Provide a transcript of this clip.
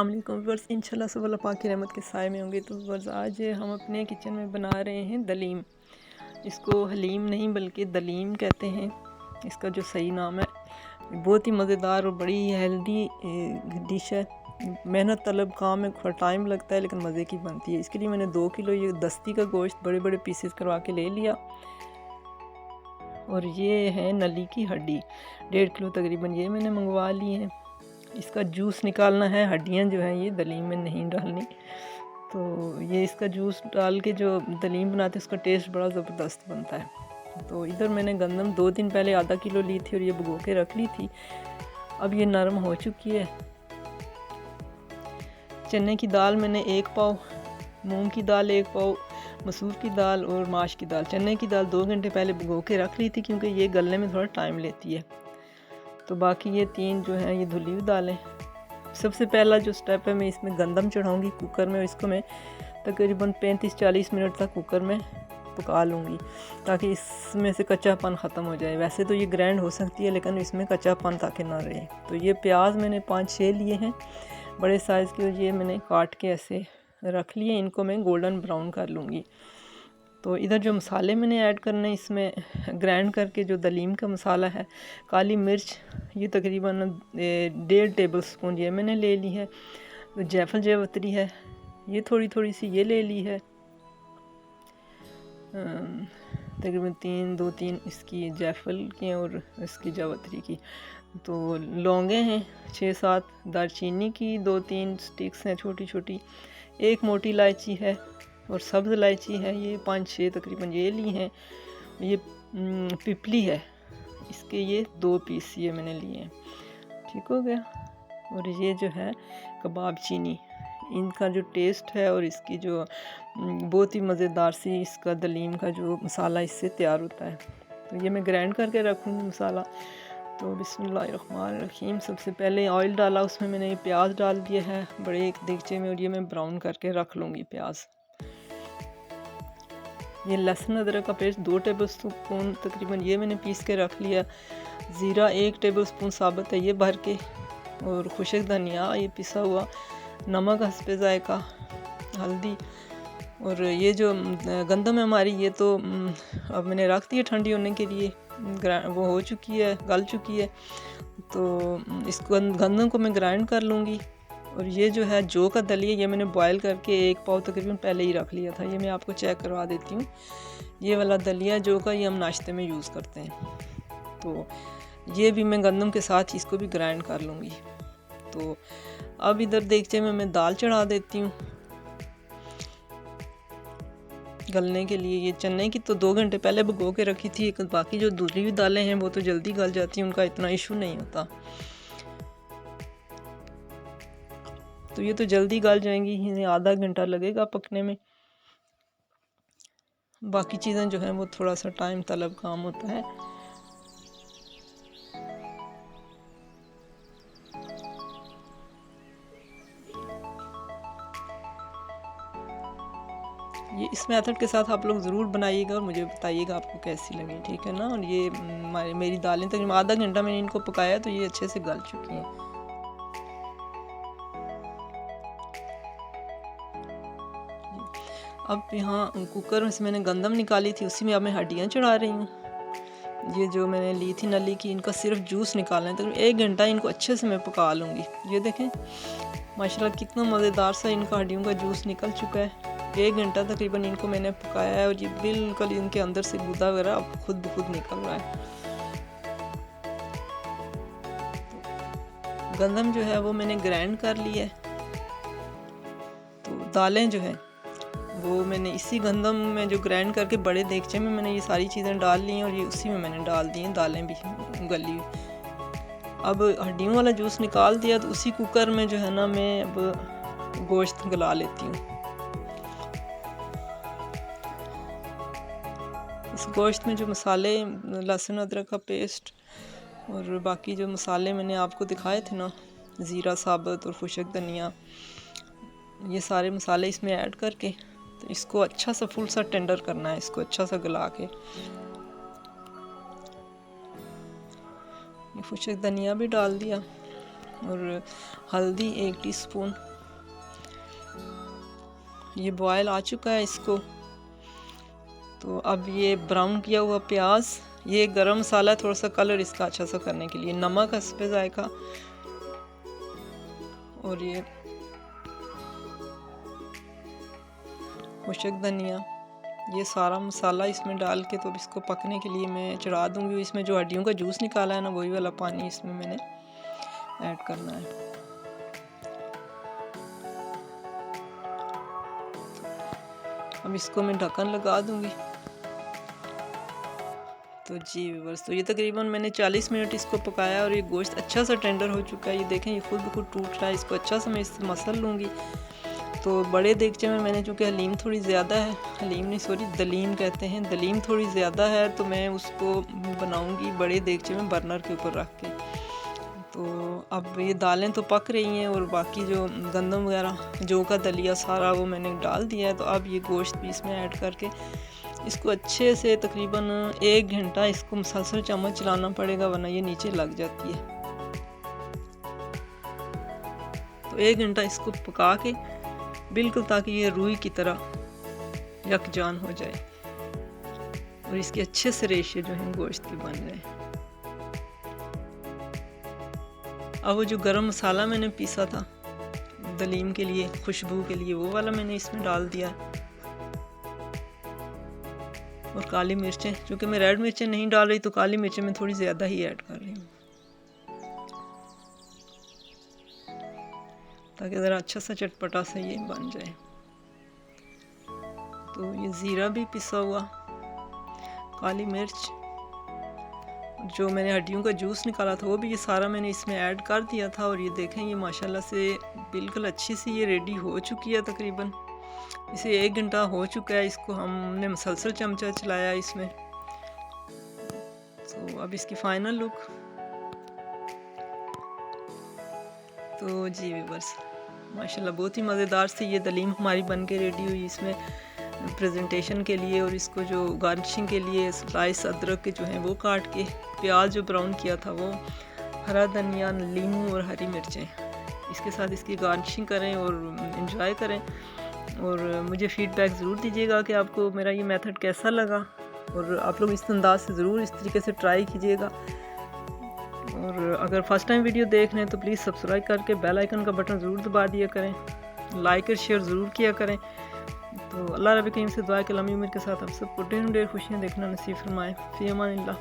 अस्सलाम वालेकुम व्यूअर्स, इंशाल्लाह सब अल्लाह पाक की रहमत के साए में होंगे। तो व्यूअर्स आज हम अपने किचन में बना रहे हैं दलीम। इसको हलीम नहीं बल्कि दलीम कहते हैं, इसका जो सही नाम है। बहुत ही मज़ेदार और बड़ी हेल्दी डिश है। मेहनत तलब काम है, थोड़ा टाइम लगता है लेकिन मज़े की बनती है। इसके लिए मैंने 2 किलो ये दस्ती का गोश्त बड़े बड़े पीसेस करवा के ले लिया। और ये है नली की हड्डी 1.5 किलो तकरीबन ये मैंने मंगवा ली है। इसका जूस निकालना है, हड्डियाँ जो हैं ये दलीम में नहीं डालनी। तो ये इसका जूस डाल के जो दलीम बनाते हैं उसका टेस्ट बड़ा ज़बरदस्त बनता है। तो इधर मैंने गंदम 2 दिन पहले आधा किलो ली थी और ये भिगो के रख ली थी। अब ये नरम हो चुकी है। चने की दाल मैंने 1 पाव, मूंग की दाल 1 पाव, मसूर की दाल और माश की दाल। चने की दाल 2 घंटे पहले भिगो के रख ली थी क्योंकि ये गलने में थोड़ा टाइम लेती है। तो बाकी ये 3 जो हैं ये धुली हुई दालें। सबसे पहला जो स्टेप है, मैं इसमें गंदम चढ़ाऊँगी कुकर में। इसको मैं तकरीबन 35-40 मिनट तक कुकर में पका लूँगी ताकि इसमें से कच्चापन ख़त्म हो जाए। वैसे तो ये ग्राइंड हो सकती है लेकिन इसमें कच्चापन ताकि ना रहे। तो ये प्याज मैंने 5-6 लिए हैं बड़े साइज़ के, और ये मैंने काट के ऐसे रख लिए। इनको मैं गोल्डन ब्राउन कर लूँगी। तो इधर जो मसाले मैंने ऐड करने इसमें ग्राइंड करके, जो दलीम का मसाला है, काली मिर्च ये तकरीबन 1.5 टेबल स्पून ये मैंने ले ली है। जायफल जावित्री है ये थोड़ी थोड़ी सी ये ले ली है। तकरीबन 2-3 इसकी जायफल की और इसकी जावित्री की। तो लौंगे हैं 6-7, दालचीनी की 2-3 स्टिक्स हैं छोटी छोटी, 1 मोटी इलायची है और सब्ज़ इलायची है ये 5-6 तकरीबन ये ली हैं। ये पिपली है, इसके ये 2 पीस ये मैंने लिए हैं। ठीक हो गया। और ये जो है कबाब चीनी, इनका जो टेस्ट है और इसकी जो बहुत ही मज़ेदार सी इसका दलीम का जो मसाला इससे तैयार होता है। तो ये मैं ग्राइंड करके रखूँगी मसाला। तो बिस्मिल्लाहिर्रहमानिर्रहीम। सबसे पहले ऑयल डाला, उसमें मैंने प्याज डाल दिया है बड़े एक देगचे में, और ये मैं ब्राउन करके रख लूँगी प्याज। ये लहसुन अदरक का पेस्ट 2 टेबल स्पून तकरीबन ये मैंने पीस के रख लिया। ज़ीरा 1 टेबल स्पून साबुत है ये भर के, और खुशक धनिया ये पिसा हुआ, नमक हस्बे ज़ायका, हल्दी। और ये जो गंदम है हमारी ये तो अब मैंने रख दी है ठंडी होने के लिए। वो हो चुकी है, गल चुकी है। तो इस गंदम को मैं ग्राइंड कर लूँगी। और ये जो है जौ का दलिया ये मैंने बॉयल करके 1 पाव तकरीबन पहले ही रख लिया था। ये मैं आपको चेक करवा देती हूँ। ये वाला दलिया जौ का ये हम नाश्ते में यूज़ करते हैं। तो ये भी मैं गंदम के साथ इसको भी ग्राइंड कर लूँगी। तो अब इधर देगचे में मैं दाल चढ़ा देती हूँ गलने के लिए। ये चने की तो 2 घंटे पहले भिगो के रखी थी। बाकी जो दूसरी भी दालें हैं वो तो जल्दी गल जाती हैं, उनका इतना इशू नहीं होता। तो ये तो जल्दी गल जाएंगी, इन्हें आधा घंटा लगेगा पकने में। बाकी चीज़ें जो हैं वो थोड़ा सा टाइम तलब काम होता है। ये इस मेथड के साथ आप लोग ज़रूर बनाइएगा और मुझे बताइएगा आपको कैसी लगी, ठीक है ना। और ये मेरी दालें तकरीबन आधा घंटा मैंने इनको पकाया तो ये अच्छे से गल चुकी हैं। अब यहाँ कुकर में से मैंने गंदम निकाली थी, उसी में अब मैं हड्डियाँ चढ़ा रही हूँ। ये जो मैंने ली थी नली की, इनका सिर्फ जूस निकालना है। तकरीबन 1 घंटा इनको अच्छे से मैं पका लूँगी। ये देखें माशाल्लाह कितना मज़ेदार सा इनका हड्डियों का जूस निकल चुका है। 1 घंटा तकरीबन इनको मैंने पकाया है और ये बिल्कुल इनके अंदर से गुदा वगैरह अब खुद ब खुद निकल रहा है। गंदम जो है वो मैंने ग्राइंड कर लिया है। तो दालें जो है वो मैंने इसी गंदम में जो ग्राइंड करके बड़े देगचे में मैंने ये सारी चीज़ें डाल ली हैं, और ये उसी में मैंने डाल दी हैं, दालें भी गली। अब हड्डियों वाला जूस निकाल दिया तो उसी कुकर में जो है ना मैं अब गोश्त गला लेती हूँ। इस गोश्त में जो मसाले, लहसुन अदरक का पेस्ट और बाकी जो मसाले मैंने आपको दिखाए थे ना, ज़ीरा साबुत और खुशक धनिया, ये सारे मसाले इसमें ऐड करके तो इसको अच्छा सा फुल सा टेंडर करना है। इसको अच्छा सा गला के खुशक धनिया भी डाल दिया और हल्दी 1 टीस्पून, ये बॉयल आ चुका है इसको। तो अब ये ब्राउन किया हुआ प्याज, ये गरम मसाला, थोड़ा सा कलर इसका अच्छा सा करने के लिए, नमक हस्बे जायका, और ये खुशक धनिया, ये सारा मसाला इसमें डाल के तो इसको पकने के लिए मैं चढ़ा दूंगी। इसमें जो हड्डियों का जूस निकाला है ना, वही वाला पानी इसमें मैंने ऐड करना है। अब इसको मैं ढक्कन लगा दूंगी। तो जी व्यूअर्स, तो ये तकरीबन मैंने 40 मिनट इसको पकाया और ये गोश्त अच्छा सा टेंडर हो चुका है। ये देखें, ये खुद ब खुद टूट रहा है। इसको अच्छा सा मैं इससे मसल लूँगी। तो बड़े देगचे में मैंने, चूँकि हलीम थोड़ी ज़्यादा है, हलीम नहीं सॉरी दलीम कहते हैं, दलीम थोड़ी ज़्यादा है, तो मैं उसको बनाऊँगी बड़े देगचे में बर्नर के ऊपर रख के। तो अब ये दालें तो पक रही हैं और बाकी जो गंदम वगैरह जौ का दलिया सारा वो मैंने डाल दिया है। तो अब ये गोश्त भी इसमें ऐड करके इसको अच्छे से तकरीबन 1 घंटा इसको मुसलसल चम्मच चलाना पड़ेगा, वरना ये नीचे लग जाती है। तो 1 घंटा इसको पका के बिल्कुल, ताकि ये रूई की तरह यकजान हो जाए और इसके अच्छे से रेशे जो हैं गोश्त के बन जाए। अब वो जो गरम मसाला मैंने पीसा था दलीम के लिए, खुशबू के लिए, वो वाला मैंने इसमें डाल दिया। और काली मिर्चें, क्योंकि मैं रेड मिर्चें नहीं डाल रही, तो काली मिर्चें मैं थोड़ी ज़्यादा ही ऐड कर रही हूँ, ताकि ज़रा अच्छा सा चटपटा सा ये बन जाए। तो ये ज़ीरा भी पिसा हुआ, काली मिर्च, जो मैंने हड्डियों का जूस निकाला था वो भी, ये सारा मैंने इसमें ऐड कर दिया था। और ये देखें, ये माशाल्लाह से बिल्कुल अच्छी सी ये रेडी हो चुकी है। तकरीबन इसे 1 घंटा हो चुका है। इसको हमने मुसलसल चमचा चलाया इसमें। तो अब इसकी फाइनल लुक। तो जी व्यूअर्स, माशाल्लाह बहुत ही मज़ेदार सी ये दलीम हमारी बन के रेडी हुई। इसमें प्रेजेंटेशन के लिए और इसको जो गार्निशिंग के लिए स्लाइस अदरक के जो हैं वो काट के, प्याज जो ब्राउन किया था वो, हरा धनिया, नींबू और हरी मिर्चें, इसके साथ इसकी गार्निशिंग करें और एंजॉय करें। और मुझे फ़ीडबैक ज़रूर दीजिएगा कि आपको मेरा ये मेथड कैसा लगा, और आप लोग इस अंदाज से ज़रूर इस तरीके से ट्राई कीजिएगा। और अगर फर्स्ट टाइम वीडियो देख रहे हैं तो प्लीज़ सब्सक्राइब करके बेल आइकन का बटन ज़रूर दबा दिया करें, लाइक और शेयर ज़रूर किया करें। तो अल्लाह रब्बुल करीम से दुआ है कि लंबी उम्र के साथ आप सबको ढेर ढेर खुशियाँ देखना नसीब फरमाए। फ़ी अमानिल्लाह।